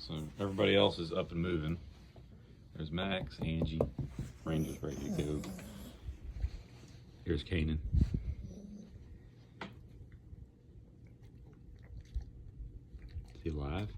So everybody else is up and moving. There's Max, Angie, Ranger's ready to go. Here's Kanan. Is he live?